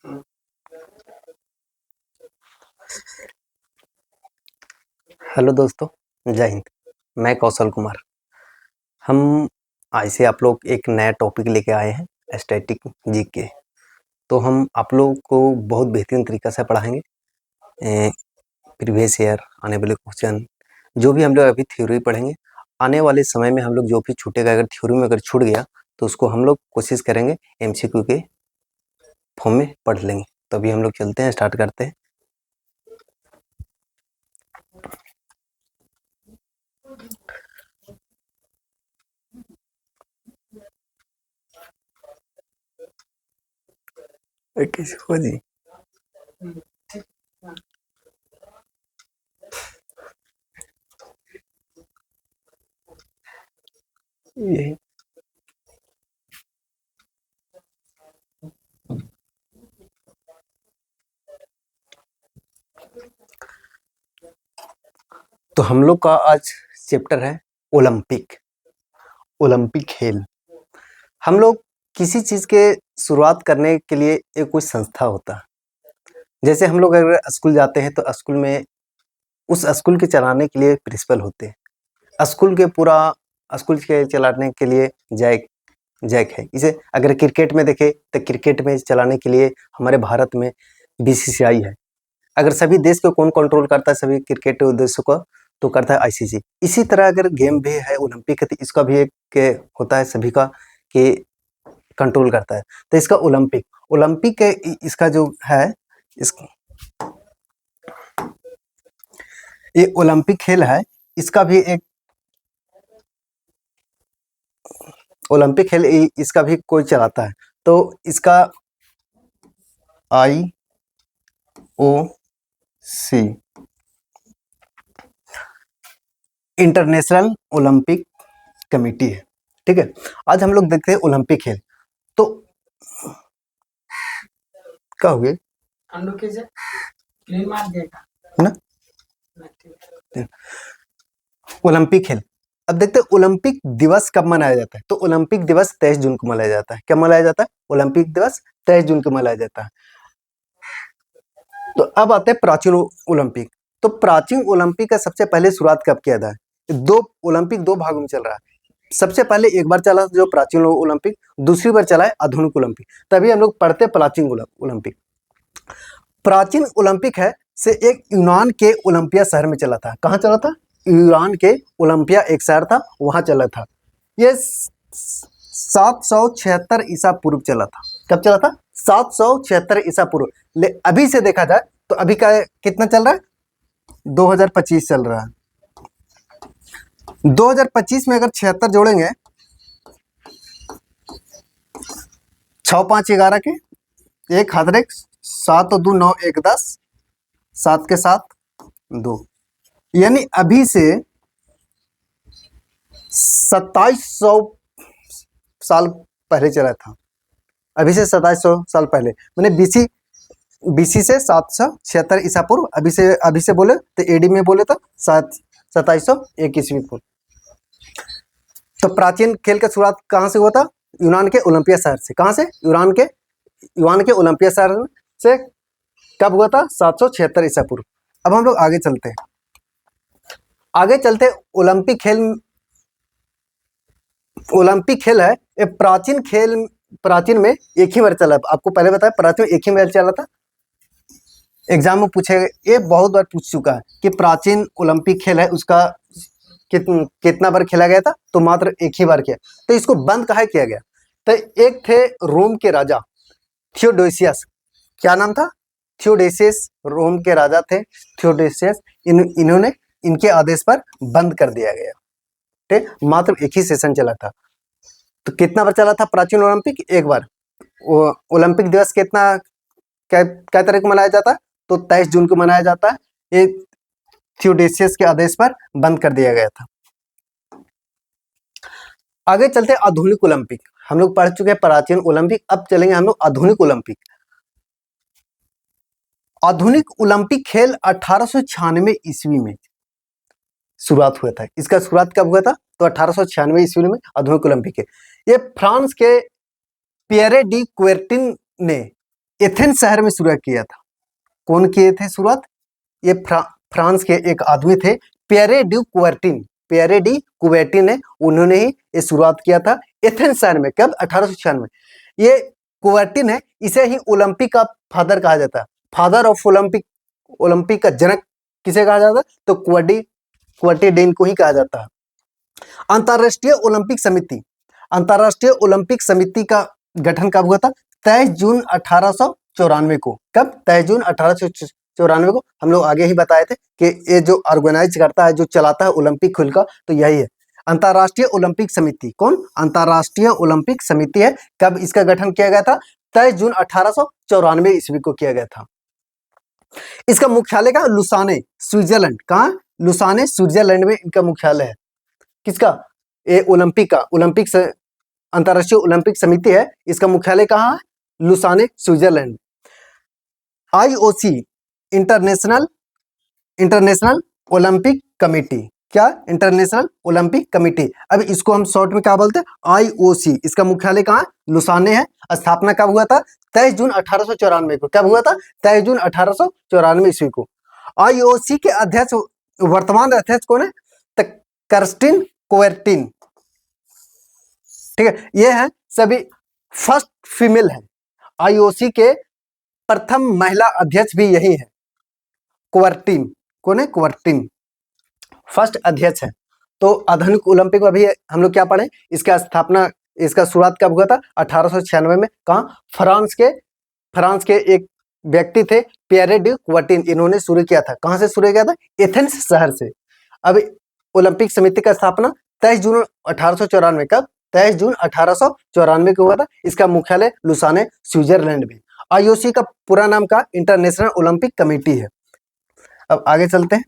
Hello दोस्तों, जय हिंद। मैं कौशल कुमार। हम आज से आप लोग एक नया टॉपिक लेके आए हैं, स्टैटिक जीके। तो हम आप लोगों को बहुत बेहतरीन तरीक़ा से पढ़ाएँगे। प्रीवियस ईयर आने वाले क्वेश्चन, जो भी हम लोग अभी थ्योरी पढ़ेंगे, आने वाले समय में हम लोग जो भी छूटेगा, अगर थ्योरी में अगर छूट गया तो उसको हम लोग कोशिश करेंगे एमसीक्यू के फॉर्म में पढ़ लेंगे। तो अभी हम लोग चलते हैं, स्टार्ट करते हैं। कैसे हो जी? यही तो हम लोग का आज चैप्टर है ओलंपिक। ओलंपिक खेल। हम लोग किसी चीज़ के शुरुआत करने के लिए एक कोई संस्था होता है। जैसे हम लोग अगर स्कूल जाते हैं तो स्कूल में उस स्कूल के चलाने के लिए प्रिंसिपल होते हैं। स्कूल के पूरा स्कूल के चलाने के लिए जैक जैक है। इसे अगर क्रिकेट में देखें तो क्रिकेट में चलाने के लिए हमारे भारत में बीसीसीआई है। अगर सभी देश को कौन कंट्रोल करता है सभी क्रिकेट देशों को, तो करता है आईसीसी। इसी तरह अगर गेम भी है ओलंपिक है तो इसका भी एक होता है सभी का कि कंट्रोल करता है। तो इसका ओलंपिक ओलंपिक इसका जो है इस ये ओलंपिक खेल है, इसका भी एक ओलंपिक खेल इसका भी कोई चलाता है। तो इसका IOC इंटरनेशनल ओलंपिक कमेटी है। ठीक है, आज हम लोग देखते हैं ओलंपिक खेल। तो क्या हो गया ना ओलंपिक खेल। अब देखते हैं ओलंपिक दिवस कब मनाया जाता है। तो ओलंपिक दिवस 23 जून को मनाया जाता है। क्या मनाया जाता है? ओलंपिक दिवस 23 जून को मनाया जाता है। तो अब आते हैं प्राचीन ओलंपिक। तो प्राचीन ओलंपिक का सबसे पहले शुरुआत कब किया था? ओलंपिक दो भागों में चल रहा है। सबसे पहले एक बार चला जो प्राचीन ओलंपिक, दूसरी बार चला है आधुनिक ओलंपिक। तभी हम लोग पढ़ते प्राचीन ओलंपिक। प्राचीन ओलंपिक है से एक यूनान के ओलंपिया शहर में चला था। कहाँ चला था? यूनान के ओलंपिया एक शहर था, वहां चला था। ये 776 ईसा पूर्व चला था। कब चला था? 776 ईसा पूर्व। अभी से देखा जाए तो अभी का कितना चल रहा है? 2025 चल रहा है। 2025 में अगर 76 जोड़ेंगे, 6 5 11 के एक हाथ रेख 7 2 9 1 10 7 के 7 2, यानी अभी से 2700 साल पहले चला था। अभी से 2700 साल पहले, मैंने बीसी से 776 ईसा पूर्व। अभी से बोले तो एडी में बोले तो 2701 ईस्वी पूर्व। तो प्राचीन खेल का शुरुआत कहाँ से हुआ था? यूनान के ओलंपिया शहर से। कहाँ से? यूनान के ओलंपिया शहर से। कब हुआ था? 776 ईसा पूर्व। अब हम लोग आगे चलते हैं। ओलंपिक खेल है ये प्राचीन में एक ही बार चला। आपको पहले बताया प्राचीन एक ही बार चला था। एग्जाम में पूछेगा, ये बहुत बार पूछ चुका है कि प्राचीन ओलंपिक खेल है उसका कितना बार खेला गया था? तो मात्र एक ही बार किया। तो इसको बंद कहाँ किया गया? तो एक थे रोम के राजा थियोडोसियस। क्या नाम था? थियोडोसियस। रोम के राजा थे थियोडोसियस। इन्होंने इनके आदेश पर बंद कर दिया गया। ठीक, मात्र एक ही सेशन चला था। तो कितना बार चला था प्राचीन ओलंपिक? एक बार। ओलंपिक दिवस क्या तारीख को मनाया जाता है? तो 23 जून को मनाया जाता है। ये थियोडोसियस के आदेश पर बंद कर दिया गया था। आगे चलते हैं आधुनिक ओलंपिक। हम लोग पढ़ चुके हैं प्राचीन ओलंपिक, अब चलेंगे हम लोग आधुनिक ओलंपिक। आधुनिक ओलंपिक खेल 1896 ईस्वी में शुरुआत हुआ था। इसका शुरुआत कब हुआ था? तो 1896 ईस्वी में आधुनिक ओलंपिक है। ये फ्रांस के पियरे डी क्वेर्टिन ने एथेंस शहर में शुरू किया था। कौन किए थे शुरुआत? ये फ्रांस के एक आदमी थे, Pierre de Coubertin. Pierre de Coubertin ने, उन्होंने ही ये शुरुआत किया था एथेंस शहर में। कब? 1896। ये कुबर्टिन है, इसे ही ओलंपिक का फादर कहा जाता है। फादर ऑफ ओलंपिक, ओलंपिक का जनक किसे कहा जाता है? तो कुबर्टिन को ही कहा जाता है। अंतर्राष्ट्रीय ओलंपिक समिति, अंतर्राष्ट्रीय ओलंपिक समिति का गठन कब हुआ था? 23 जून 1894 को। कब? 23 जून 1894 को। हम लोग आगे ही बताए थे कि ये जो ऑर्गेनाइज करता है, जो चलाता है ओलंपिक खेल का, तो यही है अंतर्राष्ट्रीय ओलंपिक समिति। कौन? अंतर्राष्ट्रीय ओलंपिक समिति है। कब इसका गठन किया गया था? 23 जून 1894 ईस्वी को किया गया था। इसका मुख्यालय कहाँ? Lausanne, Switzerland. कहाँ? लुसाने, स्विट्जरलैंड में इनका मुख्यालय है। किसका? ये ओलंपिक का, ओलंपिक अंतर्राष्ट्रीय ओलंपिक समिति है, इसका मुख्यालय कहाँ है? Lausanne, Switzerland. IOC, International International Olympic Committee. क्या? International Olympic Committee. अब इसको हम शॉर्ट में क्या बोलते हैं? आईओसी। इसका मुख्यालय कहाँ? लुसाने है। स्थापना कब हुआ था? 23 जून 1894 को। कब हुआ था? 23 जून 1894 ईस्वी को। आईओसी के अध्यक्ष, वर्तमान अध्यक्ष कौन है? कर्स्टिन कुबर्टिन। ठीक है, ये है सभी फर्स्ट फीमेल है। आईओसी के प्रथम महिला अध्यक्ष भी यही है, कुबर्टिन। कौन है? कुबर्टिन फर्स्ट अध्यक्ष है। तो आधुनिक ओलंपिक में भी हम लोग क्या पढ़े? इसका स्थापना, इसका शुरुआत कब हुआ था? 1896 में। कहाँ? फ्रांस के एक व्यक्ति थे, पियरे डी कुबर्टिन, इन्होंने शुरू किया था। कहाँ से शुरू किया था? एथेंस शहर से। अब ओलंपिक समिति का स्थापना 23 जून 1894। कब? 23 जून 1894 को हुआ था। इसका मुख्यालय लुसाने, स्विट्जरलैंड में। आईओसी का पूरा नाम का इंटरनेशनल ओलंपिक कमेटी है। अब आगे चलते हैं।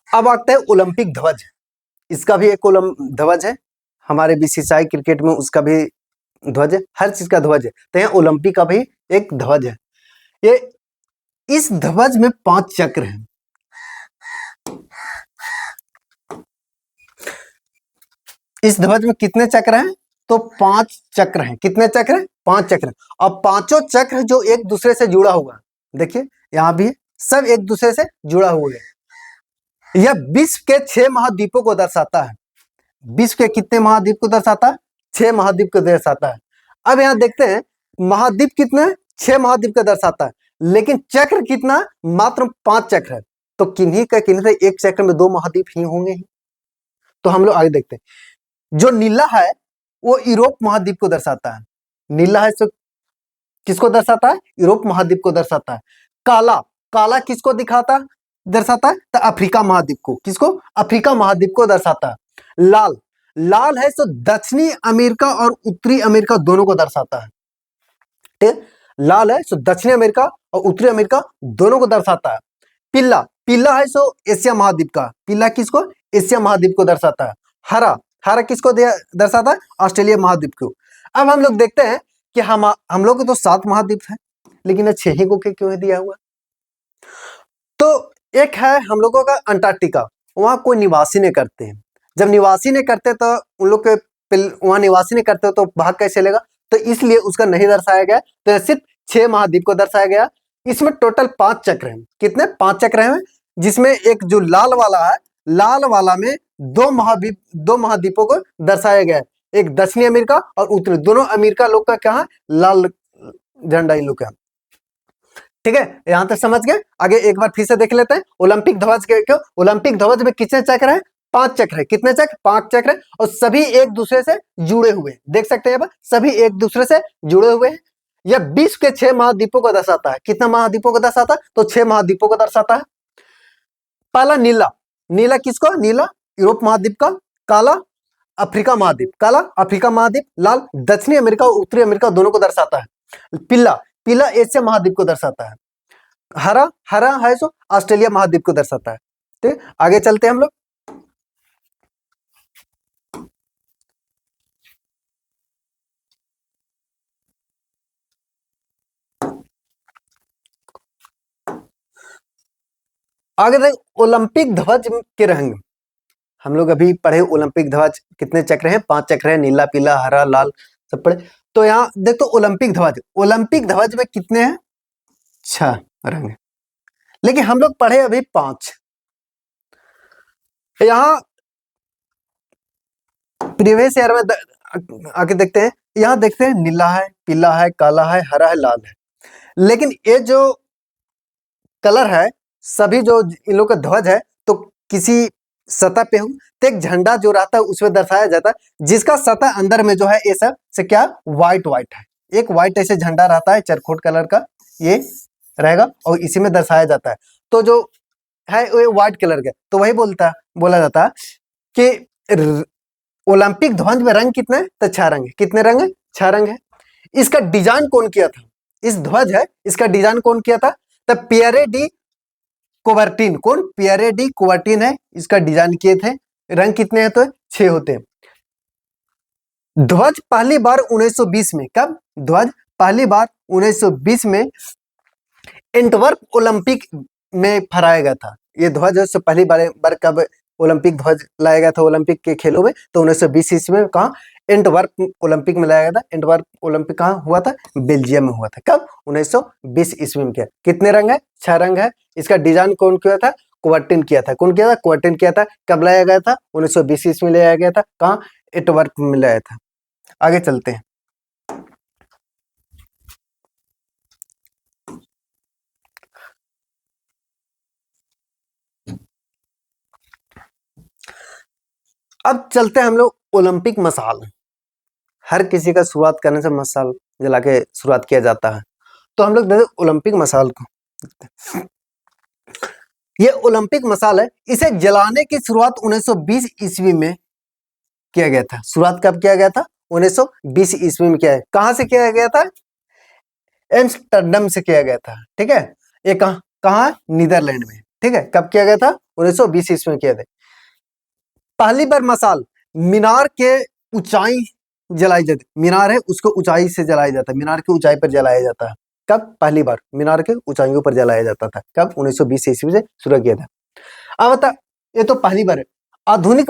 अब आते हैं ओलंपिक ध्वज। इसका भी एक ध्वज है। हमारे बीसीसीआई क्रिकेट में उसका भी ध्वज है, हर चीज का ध्वज है। तो यहाँ ओलंपिक का भी एक ध्वज है। ये इस ध्वज में 5 चक्र हैं। इस ध्वज में कितने चक्र हैं? तो 5 चक्र हैं। कितने चक्र हैं? 5 चक्र हैं। और पांचों चक्र जो एक दूसरे से जुड़ा हुआ, देखिए यहाँ भी सब एक दूसरे से जुड़ा हुआ है। यह विश्व के 6 महाद्वीपों को दर्शाता है। विश्व के कितने महाद्वीप को दर्शाता है? 6 महाद्वीप को दर्शाता है। अब यहाँ देखते हैं महाद्वीप कितने? 6 महाद्वीप को दर्शाता है, लेकिन चक्र कितना? मात्र 5 चक्र है। तो किन्हीं से एक चक्र में 2 महाद्वीप ही होंगे ही। तो हम लोग आगे देखते हैं। जो नीला है वो यूरोप महाद्वीप को दर्शाता है। नीला है सो किसको दर्शाता है? यूरोप महाद्वीप को दर्शाता है। काला, काला किसको दिखाता है? दर्शाता है? तो अफ्रीका महाद्वीप को। किसको? अफ्रीका महाद्वीप को दर्शाता है। लाल, लाल है सो दक्षिणी अमेरिका और उत्तरी अमेरिका दोनों को दर्शाता है। ठीक, लाल है सो दक्षिणी अमेरिका और उत्तरी अमेरिका दोनों को दर्शाता है। पीला, पीला है सो एशिया महाद्वीप का। पीला किसको? एशिया महाद्वीप को दर्शाता है। हरा, हरा किसको दर्शाता है? ऑस्ट्रेलिया महाद्वीप को। अब हम लोग देखते हैं कि हम लोग को तो 7 महाद्वीप है, लेकिन 6 ही को क्यों दिया हुआ? तो एक है हम लोगों का अंटार्कटिका, वहां कोई निवासी नहीं करते हैं। जब निवासी नहीं करते तो उन लोग के वहां निवासी नहीं करते तो भाग कैसे चलेगा? तो इसलिए उसका नहीं दर्शाया गया। तो सिर्फ 6 महाद्वीप को दर्शाया गया। इसमें टोटल 5 चक्र हैं। कितने? 5 चक्र हैं, जिसमें एक जो लाल वाला है, लाल वाला में 2 महाद्वीपों को दर्शाया गया है। एक दक्षिणी अमेरिका और उत्तरी, दोनों अमेरिका लोग का क्या है? लाल झंडा इन लोग का। ठीक है, यहां तक समझ गए। आगे एक बार फिर से देख लेते हैं ओलंपिक ध्वज के। क्यों? ओलंपिक ध्वज में कितने चक्र है? 5 चक्र है। कितने चक्र? 5 चक्र है, और सभी एक दूसरे से जुड़े हुए। देख सकते हैं सभी एक दूसरे से जुड़े हुए हैं। यह विश्व के 6 महाद्वीपों को दर्शाता है। कितना महाद्वीपों को दर्शाता है? तो 6 महाद्वीपों को दर्शाता है। पहला नीला, नीला किसको? नीला यूरोप महाद्वीप का। काला अफ्रीका महाद्वीप, काला अफ्रीका महाद्वीप। लाल दक्षिणी अमेरिका और उत्तरी अमेरिका दोनों को दर्शाता है। पीला, पीला एशिया महाद्वीप को दर्शाता है। हरा, हरा है सो ऑस्ट्रेलिया महाद्वीप को दर्शाता है। ठीक, आगे चलते हैं हम लोग। आगे देख ओलंपिक ध्वज के रंग। हम लोग अभी पढ़े ओलंपिक ध्वज कितने चक्र हैं, 5 चक्र हैं, नीला पीला हरा लाल सब पढ़े। तो यहाँ देख तो ओलंपिक ध्वज में कितने हैं, 6 रंग हैं। लेकिन हम लोग पढ़े अभी 5। यहाँ प्रीवियस ईयर में आके देखते हैं, यहाँ देखते हैं नीला है, पीला है, काला है, हरा है, लाल है। लेकिन ये जो कलर है, सभी जो इन लोग का ध्वज है, तो किसी सतह पे हो तो एक झंडा जो रहता है उसमें दर्शाया जाता है, जिसका सतह अंदर में जो है ये सब से क्या व्हाइट है। एक व्हाइट ऐसे झंडा रहता है चरखोट कलर का, ये रहेगा और इसी में दर्शाया जाता है। तो जो है वो व्हाइट कलर का, तो वही बोला जाता है कि ओलंपिक ध्वज में रंग कितने हैं, तो 6 रंग है। कितने रंग है, 6 रंग है। इसका डिजाइन कौन किया था, इस ध्वज है इसका डिजाइन कौन किया था, तब पियरे डी कुबर्टिन। कौन, पियरे डी कुबर्टिन है, इसका डिजाइन किए थे। रंग कितने हैं, तो 6 होते हैं। ध्वज पहली बार 1920 में, कब ध्वज पहली बार 1920 में एंटवर्प ओलंपिक में फहराया गया था। ये ध्वज है पहली बार कब ओलंपिक ध्वज लाया गया था ओलंपिक के खेलों में, तो 1920 ईस्वी में कहा एंटवर्प ओलंपिक में लाया गया था। एंटवर्प ओलंपिक कहाँ हुआ था, बेल्जियम में हुआ था। कब, 1920 ईस्वी में किया। कितने रंग है, 6 रंग है। इसका डिजाइन कौन किया था, कुबर्टिन किया था। कौन किया था, कुबर्टिन किया था। कब लाया गया था, 1920 ईस्वी में लाया गया था। कहाँ, एंटवर्प में लाया था। आगे चलते हैं। अब चलते हैं हम लोग ओलंपिक मसाल। हर किसी का शुरुआत करने से मसाल जला के शुरुआत किया जाता है, तो हम लोग देखते ओलंपिक मसाल को। ये ओलंपिक मसाल है, इसे जलाने की शुरुआत 1920 ईस्वी में किया गया था। शुरुआत कब किया गया था, 1920 ईस्वी में किया है। कहां से किया गया था, एम्स्टर्डम से किया गया था। ठीक है, ये कहाँ नीदरलैंड में। ठीक है, कब किया गया था, 1920 ईस्वी में किया था। पहली बार मसाल मीनार के ऊंचाई जलाई जाती, मीनार है उसको ऊंचाई से जलाया जाता है, मीनार की ऊंचाई पर जलाया जाता है। कब, पहली बार मीनार के ऊंचाइयों पर जलाया जाता था। कब, 1920 ईस्वी से शुरू किया था। अब बता, ये तो पहली बार है। आधुनिक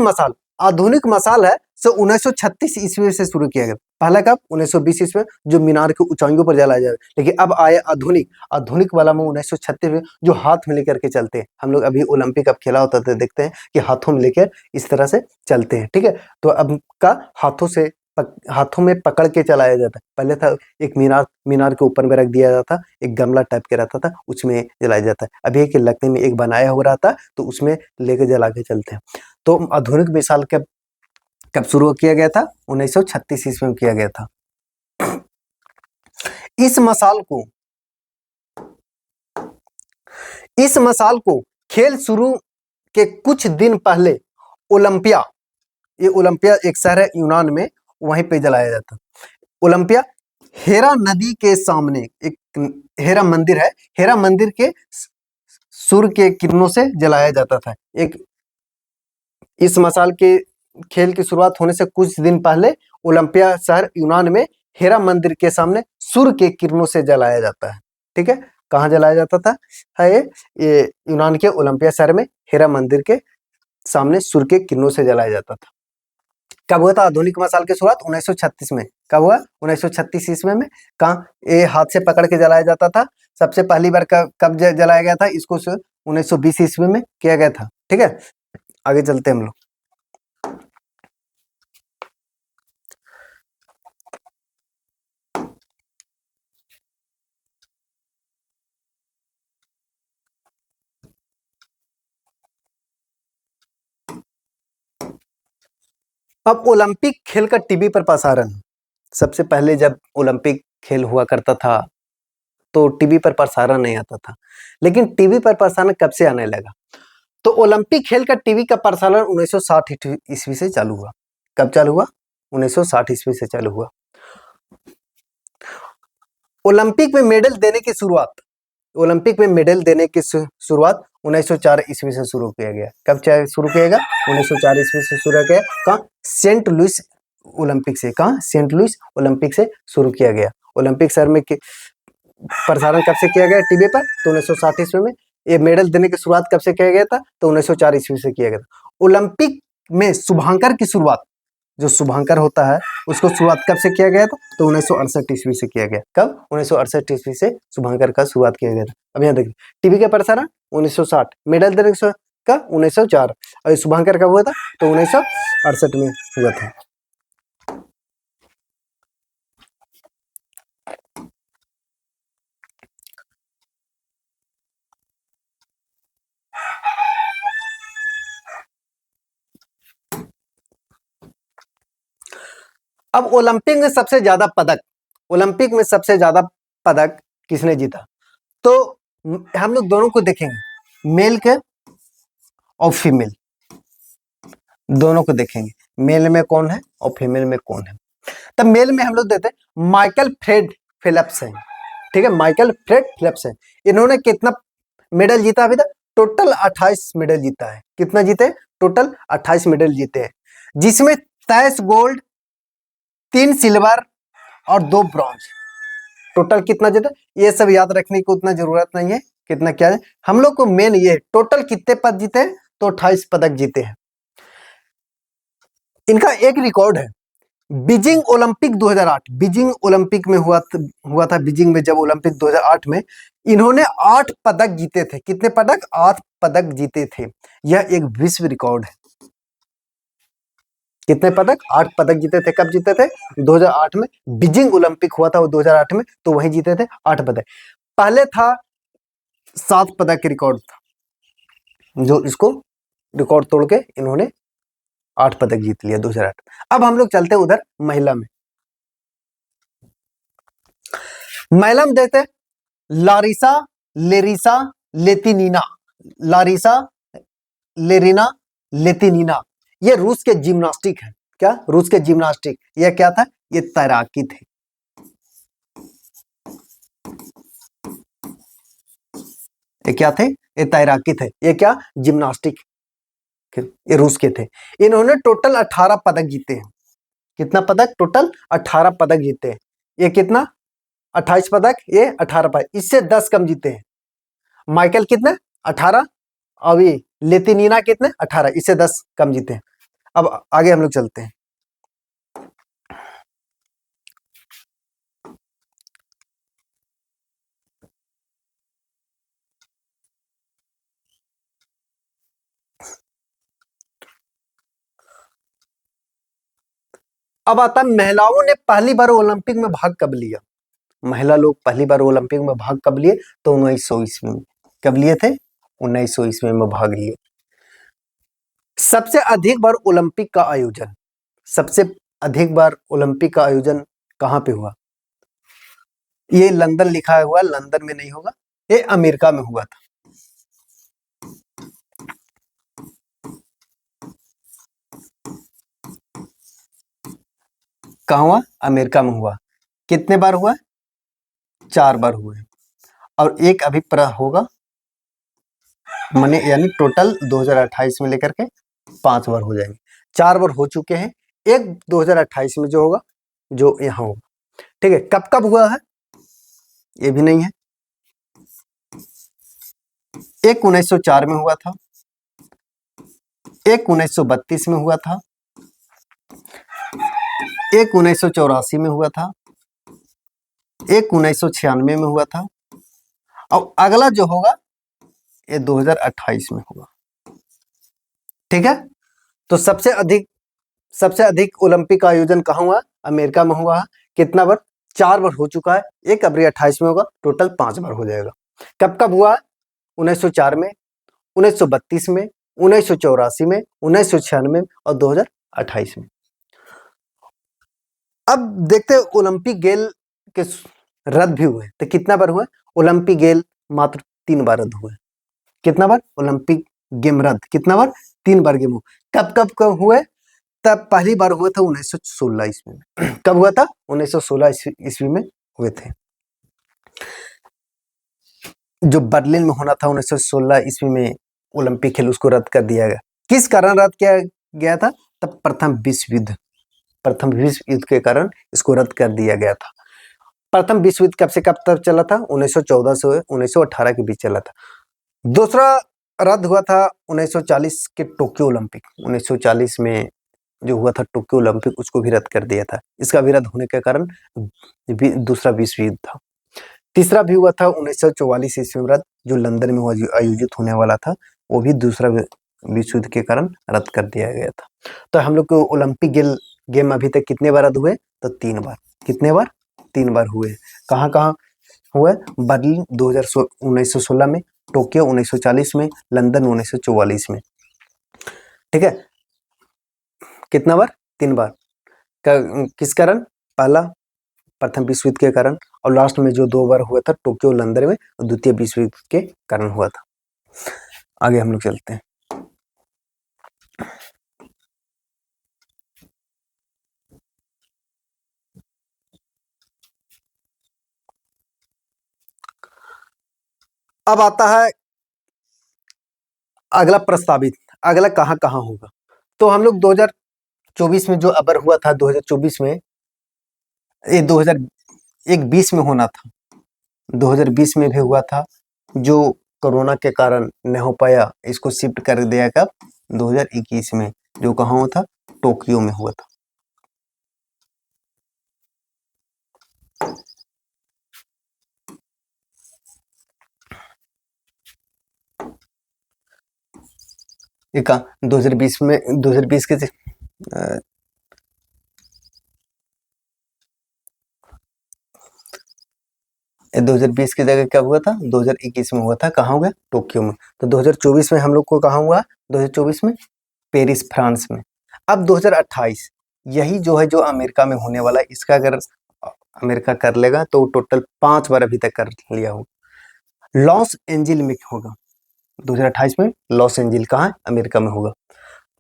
मसाल है सो 1936 ईस्वी से शुरू किया गया। पहला कब, 1920 ईस्वी में, जो मीनार के ऊंचाइयों पर जलाया जाए। लेकिन अब आए आधुनिक वाला में 1936 में, जो हाथ में लेकर के चलते हैं। हम लोग अभी ओलंपिक अब खेला होता तो देखते हैं कि हाथों में लेकर इस तरह से चलते हैं। ठीक है, तो अब का हाथों में पकड़ के चलाया जाता है। पहले था एक मीनार के ऊपर में रख दिया जाता, एक गमला टाइप के रहता था, उसमें जलाया जाता है। अभी एक लकड़ी में एक बनाया हो रहा था, तो उसमें लेके जला के चलते हैं। तो आधुनिक मिसाल कब शुरू किया गया था, 1936 ईस्वी में किया गया था। इस मसाल को खेल शुरू के कुछ दिन पहले ओलंपिया एक शहर है यूनान में, वहीं पे जलाया जाता। ओलंपिया हेरा नदी के सामने एक हेरा मंदिर है, हेरा मंदिर के सूर्य के किरणों से जलाया जाता था। इस मसाल के खेल की शुरुआत होने से कुछ दिन पहले ओलंपिया शहर यूनान में हेरा मंदिर के सामने सूर्य के किरणों से जलाया जाता है। ठीक है, कहाँ जलाया जाता था, है ये यूनान के ओलंपिया शहर में हेरा मंदिर के सामने सूर्य के किरणों से जलाया जाता था। कब हुआ था आधुनिक मसाल की शुरुआत, 1936 में। कब हुआ, 1936 ईस्वी में। कहाँ, ये हाथ से पकड़ के जलाया जाता था। सबसे पहली बार कब जलाया गया था, इसको 1920 ईस्वी में किया गया था। ठीक है, आगे चलते हैं हम लोग। अब ओलंपिक खेल का टीवी पर प्रसारण। सबसे पहले जब ओलंपिक खेल हुआ करता था तो टीवी पर प्रसारण नहीं आता था, लेकिन टीवी पर प्रसारण कब से आने लगा, तो ओलंपिक खेल का टीवी का प्रसारण 1960 ईस्वी से चालू हुआ। कब चालू हुआ, 1960 ईस्वी से चालू हुआ। ओलंपिक में मेडल देने की शुरुआत 1904 ईस्वी से शुरू किया गया। कब शुरू किया गया, 1904 ईस्वी से शुरू किया। कहाँ, सेंट लुइस ओलंपिक से। कहाँ, सेंट लुइस ओलंपिक से शुरू किया गया। ओलंपिक शहर में प्रसारण कब से किया गया टीवी पर, तो 1960 ईस्वी में। ये मेडल देने की शुरुआत कब से किया गया था? तो 1904 ईस्वी से किया गया था। ओलंपिक में शुभांकर की शुरुआत, जो शुभांकर होता है उसको शुरुआत कब से किया गया था? तो 1968 ईस्वी से किया गया। कब? 1968 ईस्वी से शुभांकर का शुरुआत किया गया था। अब यहाँ देखिए, टीवी का प्रसारण 1960, मेडल देने का 1904, और शुभांकर कब हुआ था? तो 1968 में हुआ था। अब ओलंपिक में सबसे ज्यादा पदक, ओलंपिक में सबसे ज्यादा पदक किसने जीता? तो हम लोग दोनों को देखेंगे, मेल के और फीमेल, दोनों को देखेंगे, मेल में कौन है और फीमेल में कौन है। तब मेल में हम लोग देते हैं माइकल फ्रेड फिलिप्स हैं, ठीक है, माइकल फ्रेड फिलिप्स हैं। इन्होंने कितना मेडल जीता अभी तक? टोटल 28 मेडल जीता है। कितना जीते? टोटल 28 मेडल जीते हैं, जिसमें 23 गोल्ड, 3 सिल्वर और 2 ब्रॉन्ज। टोटल कितना जीते? ये सब याद रखने की उतना जरूरत नहीं है, कितना क्या है, हम लोग को मेन ये टोटल कितने पद जीते हैं? तो 28 पदक जीते हैं। इनका एक रिकॉर्ड है, बीजिंग ओलंपिक 2008, बीजिंग ओलंपिक में हुआ था, बीजिंग में जब ओलंपिक 2008 में इन्होंने 8 पदक जीते थे। कितने पदक? 8 पदक जीते थे। यह एक विश्व रिकॉर्ड है। कितने पदक? 8 पदक जीते थे। कब जीते थे? 2008 में, बीजिंग ओलंपिक हुआ था वो 2008 में, तो वही जीते थे 8 पदक। पहले था 7 पदक के रिकॉर्ड था, जो इसको रिकॉर्ड तोड़ के इन्होंने 8 पदक जीत लिया 2008। अब हम लोग चलते हैं उधर महिला में। महिला में देखते हैं लारिसा लेरिसा लेतिनीना, लारिसा लेरिना लेतिनीना, ये रूस के जिम्नास्टिक है। क्या? रूस के जिम्नास्टिक। यह क्या था? ये तैराकी थे। ये क्या थे? ये तैराकी थे। ये क्या? जिम्नास्टिक। ये रूस के थे। इन्होंने टोटल 18 पदक जीते हैं। कितना पदक? टोटल 18 पदक जीते हैं। ये कितना? 28 पदक, ये 18 पदक, इससे 10 कम जीते हैं। माइकल कितने? 18, और ये लेतिनीना कितने? 18, इससे 10 कम जीते हैं। अब आगे हम लोग चलते हैं। अब आता है महिलाओं ने पहली बार ओलंपिक में भाग कब लिया? महिला लोग पहली बार ओलंपिक में भाग कब लिए? तो 1900 ईस्वी में। कब लिए थे? 1900 ईस्वी में भाग लिए। सबसे अधिक बार ओलंपिक का आयोजन, सबसे अधिक बार ओलंपिक का आयोजन कहां पे हुआ? ये लंदन लिखा हुआ, लंदन में नहीं होगा, ये अमेरिका में हुआ था। कहां हुआ? अमेरिका में हुआ। कितने बार हुआ? 4 बार हुए, और एक अभी होगा, माने यानी टोटल 2028 में लेकर के 5 बार हो जाएंगे। 4 बार हो चुके हैं, एक 2028 में जो होगा, जो यहाँ होगा। ठीक है, कब कब हुआ है ये भी नहीं है। एक 1904 में हुआ था, एक 1932 में हुआ था, एक 1984 में हुआ था, एक 1996 में हुआ था, और अगला जो होगा ये 2028 में होगा। ठीक है, तो सबसे अधिक ओलंपिक का आयोजन कहाँ हुआ? अमेरिका में हुआ। कितना बार? 4 बार हो चुका है, एक अभी 28 में होगा, टोटल 5 बार हो जाएगा। कब कब हुआ? 1904 में, 1932 में, 1984 में, 1996 और 2028 में। अब देखते हैं ओलंपिक गेल के रद्द भी हुए, तो कितना बार हुआ? ओलंपिक गेल मात्र 3 बार रद्द हुए। कितना बार? ओलंपिक गेम रद्द कितना बार? 3 बार गेम। कब कब हुए? तब पहली बार हुआ था 1916 ईस्वी में। कब हुआ था? 1916 ईस्वी में हुए थे। जो बर्लिन में होना था 1916 ईस्वी में ओलंपिक खेल, उसको रद्द कर दिया गया। किस कारण रद्द किया गया था? तब प्रथम विश्व युद्ध के कारण इसको रद्द कर दिया गया था। प्रथम विश्व युद्ध कब से कब तक चला था? 1914 से 1918 के बीच चला था। दूसरा रद्द हुआ था 1940 के टोक्यो ओलंपिक। 1940 में जो हुआ था टोक्यो ओलंपिक, उसको भी रद्द कर दिया था। इसका भी रद्द होने के कारण दूसरा विश्व युद्ध था। तीसरा भी हुआ था 1944 ईस्वी में रद्द, जो लंदन में आयोजित होने वाला था, वो भी दूसरा विश्व युद्ध के कारण रद्द कर दिया गया था। तो हम लोग को ओलंपिक गेम अभी तक कितने बार रद्द हुए? तो 3 बार। कितने बार? 3 बार हुए। कहाँ कहाँ हुआ? बर्लिन 1916 में, टोक्यो 1940 में, लंदन 1944 में। ठीक है, कितना बार? 3 बार। किस कारण? पहला प्रथम विश्व युद्ध के कारण, और लास्ट में जो 2 बार हुआ था टोक्यो लंदन में, द्वितीय विश्व युद्ध के कारण हुआ था। आगे हम लोग चलते हैं। अब आता है अगला प्रस्तावित, अगला कहाँ कहाँ होगा। तो हम लोग 2024 में जो अबर हुआ था, 2024 में, ये 2020 में होना था, 2020 में भी हुआ था, जो कोरोना के कारण नहीं हो पाया, इसको शिफ्ट कर दिया कब? 2021 में, जो कहाँ हुआ था? टोक्यो में हुआ था। ये कहाँ? 2020 में, 2020 के 2020 की जगह क्या हुआ था? 2021 में हुआ था। कहाँ हुआ? टोक्यो में। तो 2024 में हम लोग को कहाँ हुआ? 2024 में पेरिस, फ्रांस में। अब 2028 यही जो है, जो अमेरिका में होने वाला है, इसका अगर अमेरिका कर लेगा तो टोटल 5 बार अभी तक कर लिया होगा। लॉस एंजिल में होगा 2028 में। लॉस एंजिल कहाँ है? अमेरिका में होगा।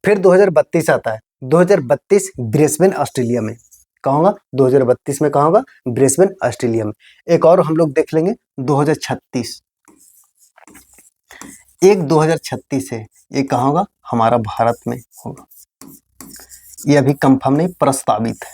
फिर 2032 आता है। 2032 ब्रिस्बेन, ऑस्ट्रेलिया में। कहाँ होगा? 2032 में कहाँ होगा? ब्रिस्बेन, ऑस्ट्रेलिया में। एक और हम लोग देख लेंगे 2036। एक 2036 है, ये कहाँ होगा? हमारा भारत में होगा। ये अभी कंफर्म नहीं, प्रस्तावित है।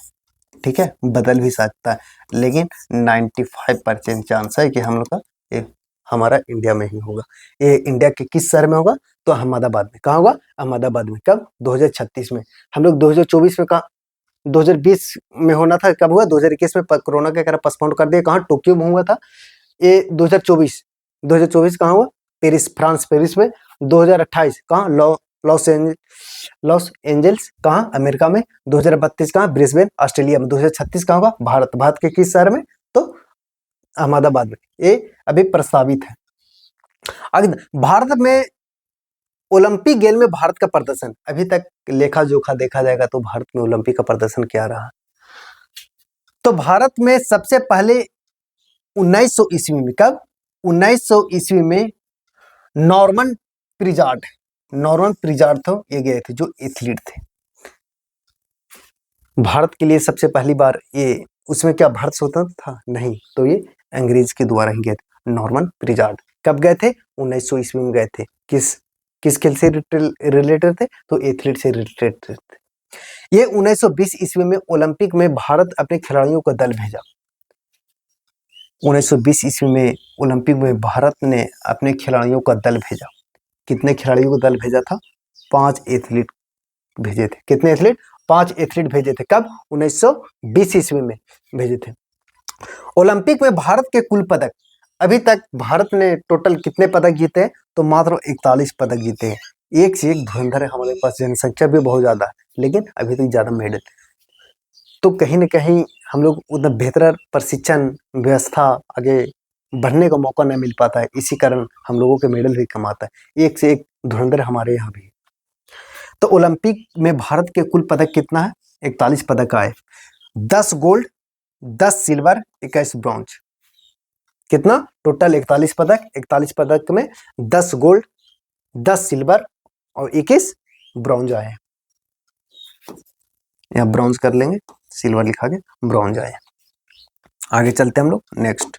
ठीक है, बदल भी सकता है, लेकिन 95% चांस है कि हम लोग का ये हमारा इंडिया में ही होगा। ये इंडिया के किस शहर में होगा? तो अहमदाबाद में। कहाँ होगा? अहमदाबाद में। कब? 2036 में। हम लोग 2024 में कहाँ, 2020 में होना था, कब हुआ? 2021 में कोरोना के कारण पोस्टपोन कर दिया। कहाँ? टोक्यो में हुआ था। ये 2024 कहाँ हुआ? पेरिस, फ्रांस, पेरिस में। 2028 कहाँ? लॉस एंजल्स कहाँ? अमेरिका में। 2032 कहाँ? ब्रिस्बेन, ऑस्ट्रेलिया में। 2036 कहाँ होगा? भारत। भारत के किस शहर में? तो अहमदाबाद में। ये अभी प्रस्तावित है। आगे भारत में ओलंपिक गेम में भारत का प्रदर्शन, अभी तक लेखा जोखा देखा जाएगा तो भारत में ओलंपिक का प्रदर्शन क्या रहा? तो भारत में सबसे पहले 1900 ईस्वी में, कब? 1900 ईस्वी में नॉर्मन प्रिजार्ड, थे, ये गए थे, जो एथलीट थे। भारत के लिए सबसे पहली बार ये, उसमें क्या भारत स्वतंत्र था? नहीं, तो ये अंग्रेज के द्वारा ही गए थे। नॉर्मन प्रिजार्ड कब गए थे? 1900 ईस्वी में गए थे। किस खेल से रिलेटेड थे? तो एथलीट से रिलेटेड थे। ये 1920 ईस्वी में ओलंपिक में भारत अपने खिलाड़ियों का दल भेजा। 1920 ईस्वी में ओलंपिक में भारत ने अपने खिलाड़ियों का दल भेजा। कितने खिलाड़ियों का दल भेजा था? 5 एथलीट भेजे थे। कितने एथलीट? 5 एथलीट भेजे थे। कब? 1920 ईस्वी में भेजे थे। ओलंपिक में भारत के कुल पदक, अभी तक भारत ने टोटल कितने पदक जीते हैं? तो मात्र 41 पदक जीते हैं। एक से एक धुरंधर है, हमारे पास जनसंख्या भी बहुत ज्यादा है, लेकिन अभी तक ज्यादा मेडल। तो कहीं ना कहीं हम लोग उतना बेहतर प्रशिक्षण व्यवस्था आगे बढ़ने का मौका नहीं मिल पाता है, इसी कारण हम लोगों के मेडल भी कम आता है। एक से एक धुरंधर हमारे यहाँ भी। तो ओलंपिक में भारत के कुल पदक कितना है? 41 पदक आए। 10 गोल्ड, 10 सिल्वर, 21 ब्रॉन्ज। कितना? टोटल 41 पदक। 41 पदक में 10 गोल्ड, 10 सिल्वर और 21 ब्रॉन्ज आए। यहाँ ब्रॉन्ज कर लेंगे, सिल्वर लिखा के ब्रॉन्ज आए। आगे चलते हम लोग नेक्स्ट।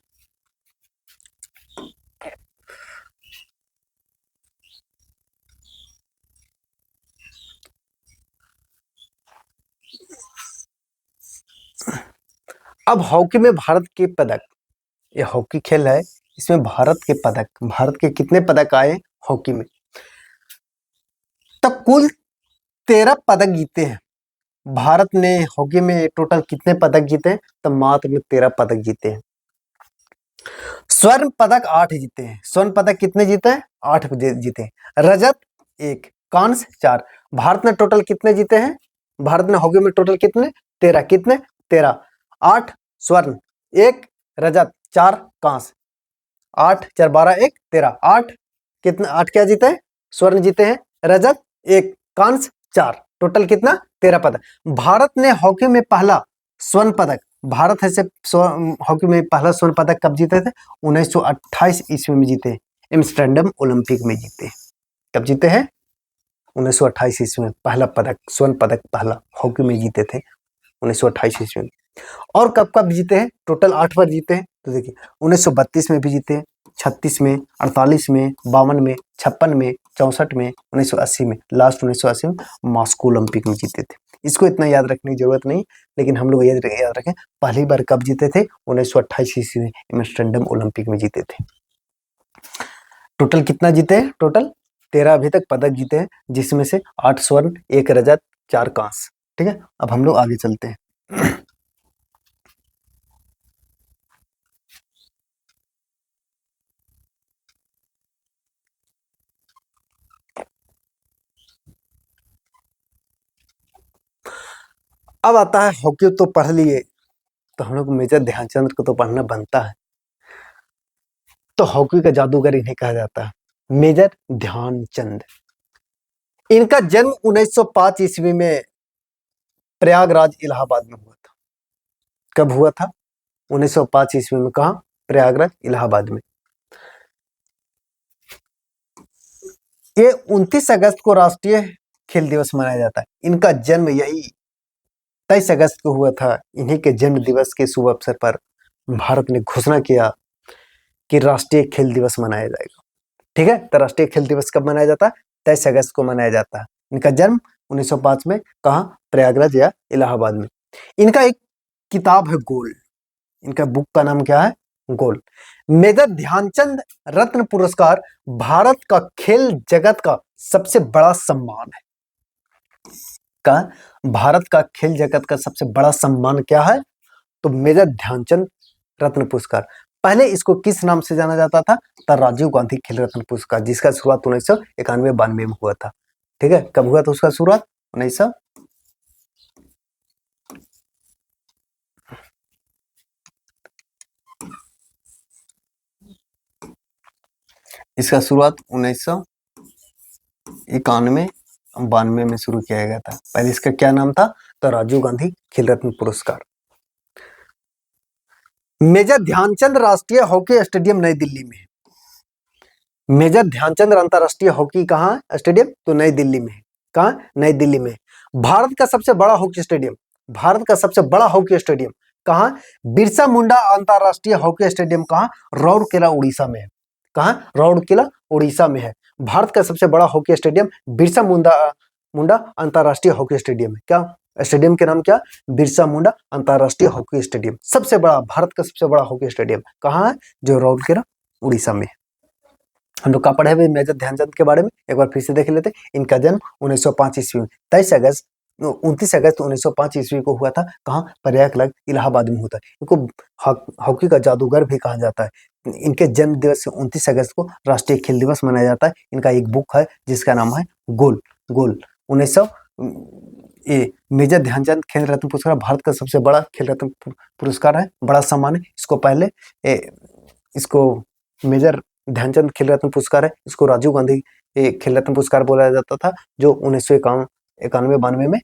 अब हॉकी में भारत के पदक, ये हॉकी खेल है, इसमें भारत के कितने पदक आए हॉकी में? तो कुल 13 पदक जीते हैं। भारत ने हॉकी में टोटल कितने पदक जीते हैं? तो मात्र में 13 पदक जीते हैं। स्वर्ण पदक 8 जीते हैं। स्वर्ण पदक कितने जीते हैं? 8 जीते हैं। रजत 1, कांस्य 4। भारत ने टोटल कितने जीते हैं? भारत ने हॉकी में टोटल कितने? 13। कितने? 13। 8 स्वर्ण, 1 रजत, 4 कांस्य। 8 4 12 1 13। 8 कितना? 8 क्या जीते हैं? स्वर्ण जीते हैं, रजत 1, कांस्य 4। टोटल कितना? 13 पदक। भारत ने हॉकी में पहला स्वर्ण पदक, भारत ऐसे हॉकी में पहला स्वर्ण पदक कब जीते थे? 1928 ईस्वी में जीते। एम्स्टर्डम ओलंपिक में जीते। कब जीते हैं? 1928 ईस्वी में पहला पदक, स्वर्ण पदक पहला हॉकी में जीते थे 1928 ईस्वी में। और कब कब जीते हैं? टोटल 8 बार जीते हैं। तो देखिए 1932 में भी जीते हैं, 36 में, 48 में, 52 में, 56 में, 64 में, 1980 में, लास्ट 1980 में मॉस्को ओलंपिक में जीते थे। इसको इतना याद रखने की जरूरत नहीं, लेकिन हम लोग याद रखें पहली बार कब जीते थे? 1928 ईस्वी में एम्स्टर्डम ओलंपिक में जीते थे। टोटल कितना जीते हैं? टोटल 13 अभी तक पदक जीते हैं, जिसमें से 8 स्वर्ण, 1 रजत, 4 कांस्य। ठीक है, अब हम लोग आगे चलते हैं। अब आता है हॉकी। तो पढ़ लिए, तो हम लोग मेजर ध्यानचंद को तो पढ़ना बनता है। तो हॉकी का जादूगर इन्हें कहा जाता है, मेजर ध्यानचंद। इनका जन्म 1905 ईस्वी में प्रयागराज इलाहाबाद में हुआ था। कब हुआ था? 1905 ईस्वी में। कहा? प्रयागराज इलाहाबाद में। ये 29 अगस्त को राष्ट्रीय खेल दिवस मनाया जाता है। इनका जन्म यही 23 अगस्त को हुआ था। इन्हीं के जन्म दिवस के शुभ अवसर पर भारत ने घोषणा किया कि राष्ट्रीय खेल दिवस मनाया जाएगा। ठीक है, तो राष्ट्रीय खेल दिवस कब मनाया जाता है? 23 अगस्त को मनाया जाता है। इनका जन्म 1905 में। कहा? प्रयागराज या इलाहाबाद में। इनका एक किताब है गोल। इनका बुक का नाम क्या है? गोल। मेजर ध्यानचंद रत्न पुरस्कार भारत का खेल जगत का सबसे बड़ा सम्मान है। भारत का खेल जगत का सबसे बड़ा सम्मान क्या है? तो मेजर ध्यानचंद रत्न पुरस्कार। पहले इसको किस नाम से जाना जाता था? तो राजीव गांधी खेल रत्न पुरस्कार, जिसका शुरुआत 1991-92 में हुआ था। ठीक है, कब हुआ था उसका शुरुआत? 1900 इसका शुरुआत 1991-92 में शुरू किया गया था। पहले इसका क्या नाम था? तो राजीव गांधी खेल रत्न पुरस्कार। मेजर ध्यानचंद राष्ट्रीय हॉकी स्टेडियम नई दिल्ली में है। मेजर ध्यानचंद अंतरराष्ट्रीय हॉकी कहाँ स्टेडियम? तो नई दिल्ली में है। कहाँ? नई दिल्ली में। भारत का सबसे बड़ा हॉकी स्टेडियम, भारत का सबसे बड़ा हॉकी स्टेडियम कहाँ? बिरसा मुंडा अंतरराष्ट्रीय हॉकी स्टेडियम कहाँ? राउरकेला उड़ीसा में है। कहाँ? राउरकेला उड़ीसा में है। भारत का सबसे बड़ा हॉकी स्टेडियम बिरसा मुंडा अंतरराष्ट्रीय हॉकी स्टेडियम है। क्या स्टेडियम के नाम? क्या? बिरसा मुंडा अंतरराष्ट्रीय हॉकी स्टेडियम। सबसे बड़ा, भारत का सबसे बड़ा हॉकी स्टेडियम कहाँ है? जो राउरकेला उड़ीसा में है। हम लोग का पढ़े हुए मेजर ध्यानचंद के बारे में एक बार फिर से देख लेते हैं। इनका जन्म 1905 ईस्वी में 29 अगस्त 1905 ईस्वी को हुआ था। कहाँ? प्रयागराज इलाहाबाद में होता है। इनको हॉकी का जादूगर भी कहा जाता है। इनके जन्म दिवस 29 अगस्त को राष्ट्रीय खेल दिवस मनाया जाता है। इनका एक बुक है जिसका नाम है गोल। 1900 मेजर ध्यानचंद खेल रत्न पुरस्कार भारत का सबसे बड़ा खेल रत्न पुरस्कार है, बड़ा सम्मान है। इसको पहले इसको मेजर ध्यानचंद खेल रत्न पुरस्कार है, इसको राजीव गांधी खेल रत्न पुरस्कार बोला जाता था, जो 1991-92 में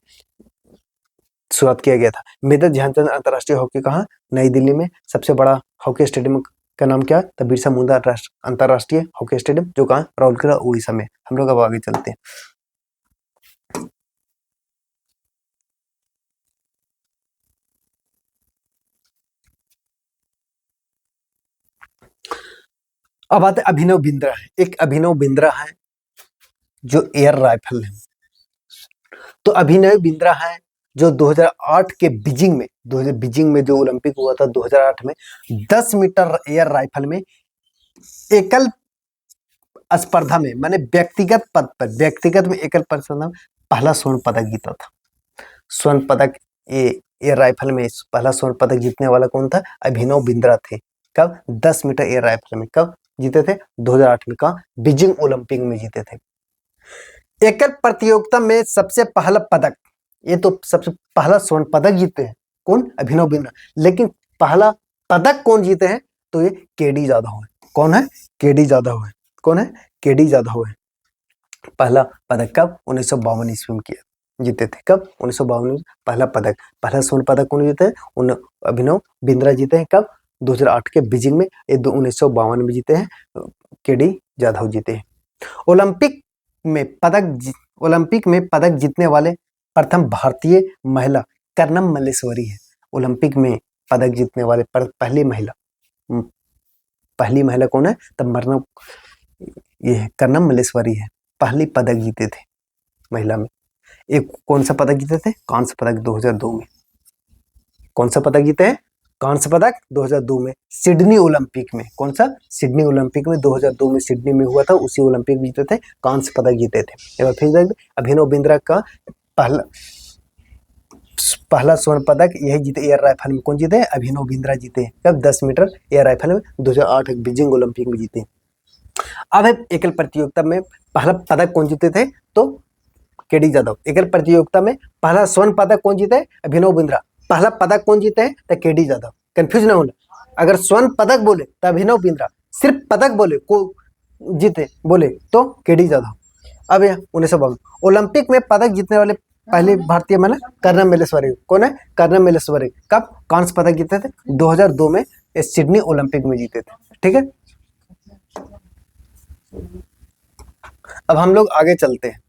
शुरुआत किया गया था। मेजर ध्यानचंद अंतरराष्ट्रीय हॉकी कहाँ? नई दिल्ली में। सबसे बड़ा हॉकी स्टेडियम का नाम क्या है? तो बिरसा मुंडा अंतरराष्ट्रीय हॉकी स्टेडियम, जो कहाँ? राउरकेला उड़ीसा में। हम लोग अब आगे चलते हैं। अब आते अभिनव बिंद्रा है। एक अभिनव बिंद्रा है जो एयर राइफल है। तो अभिनव बिंद्रा है जो 2008 के बीजिंग में जो ओलंपिक हुआ था 2008 में 10 मीटर एयर राइफल में एकल स्पर्धा में, माने व्यक्तिगत पद पर, व्यक्तिगत में एकल स्पर्धा में पहला स्वर्ण पदक जीता था। स्वर्ण पदक एयर राइफल में पहला स्वर्ण पदक जीतने वाला कौन था? अभिनव बिंद्रा थे। कब? 10 मीटर एयर राइफल में। कब जीते थे? 2008 में। कहा? बीजिंग ओलंपिक में जीते थे। एकल प्रतियोगिता में सबसे पहला पदक, ये तो सबसे पहला स्वर्ण पदक जीते हैं कौन? अभिनव बिंद्रा। लेकिन पहला पदक कौन जीते हैं? तो ये केडी जाधव है। कौन है? केडी जाधव है। कौन है? केडी जाधव है। पहला पदक कब? 1952 ईस्वी में किया, जीते थे। कब? 1952 में पहला पदक। पहला स्वर्ण पदक कौन जीते हैं? अभिनव बिंद्रा जीते हैं। कब? 2008 के बीजिंग में। 1952 में जीते हैं केडी जाधव जीते हैं। ओलंपिक में पदक जीतने वाले प्रथम भारतीय महिला कर्नम मल्लेश्वरी है। ओलंपिक में पदक जीतने वाले पहली महिला कौन है? तब ये कर्नम मल्लेश्वरी है। पहली पदक जीते थे महिला में। एक कौन सा पदक जीते थे? कांस्य पदक 2002 में। कौन सा पदक जीते हैं? कांस्य पदक 2002 में सिडनी ओलंपिक में। कौन सा? सिडनी ओलंपिक में 2002 में सिडनी में हुआ था, उसी ओलंपिक में जीते थे, कांस्य पदक जीते थे। एक बार फिर अभिनव बिंद्रा का पहला स्वर्ण पदक यही जीते एयर राइफल में। कौन जीते? अभिनव बिंद्रा जीते। कब? 10 मीटर एयर राइफल में 2008 बीजिंग ओलंपिक में जीते। अब एकल प्रतियोगिता में पहला पदक कौन जीते थे? तो केडी जाधव। एकल प्रतियोगिता में पहला स्वर्ण पदक कौन जीते? अभिनव बिंद्रा। पहला पदक कौन जीते हैं? तो केडी जाधव। कंफ्यूज ना होना, अगर स्वर्ण पदक बोले तो अभिनव बिंद्रा, सिर्फ पदक बोले को जीते बोले तो केडी जाधव। अब यह 1952 ओलंपिक में पदक जीतने वाले पहले भारतीय महिला कर्नम मल्लेश्वरी। कौन है? कर्नम मल्लेश्वरी। कब? कांस्य पदक जीते थे 2002 में सिडनी ओलंपिक में जीते थे। ठीक है, अब हम लोग आगे चलते हैं।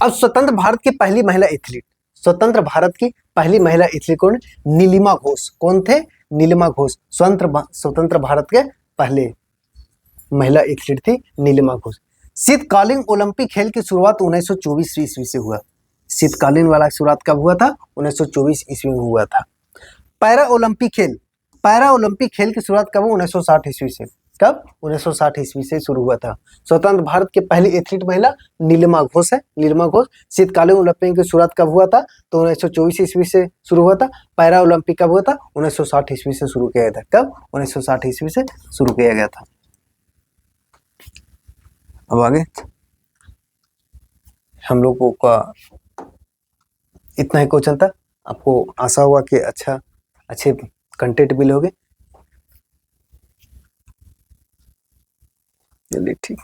अब स्वतंत्र भारत की पहली महिला एथलीट, स्वतंत्र भारत की पहली महिला एथलीट कौन? नीलिमा घोष। कौन थे? नीलिमा घोष। स्वतंत्र भारत के पहले महिला एथलीट थी नीलिमा घोष। शीतकालीन ओलंपिक खेल की शुरुआत 1924 ईस्वी से हुआ। शीतकालीन वाला शुरुआत कब हुआ था? 1924 ईस्वी में हुआ था। पैरा ओलंपिक खेल की शुरुआत कब? 1960 ईस्वी से। कब? 1960 ईस्वी से शुरू हुआ था। स्वतंत्र भारत के पहली एथलीट महिला नीलिमा घोष है। नीलिमा घोष। शीतकालीन ओलंपिक की शुरुआत कब हुआ था? तो 1924 ईस्वी से शुरू हुआ था। पैरा ओलंपिक कब हुआ था? 1960 ईस्वी से शुरू किया गया था। कब? 1960 ईस्वी से शुरू किया गया था। अब आगे हम लोगों का इतना ही क्वेश्चन था। आपको आशा हुआ कि अच्छे कंटेंट मिलोगे। चलिए ठीक।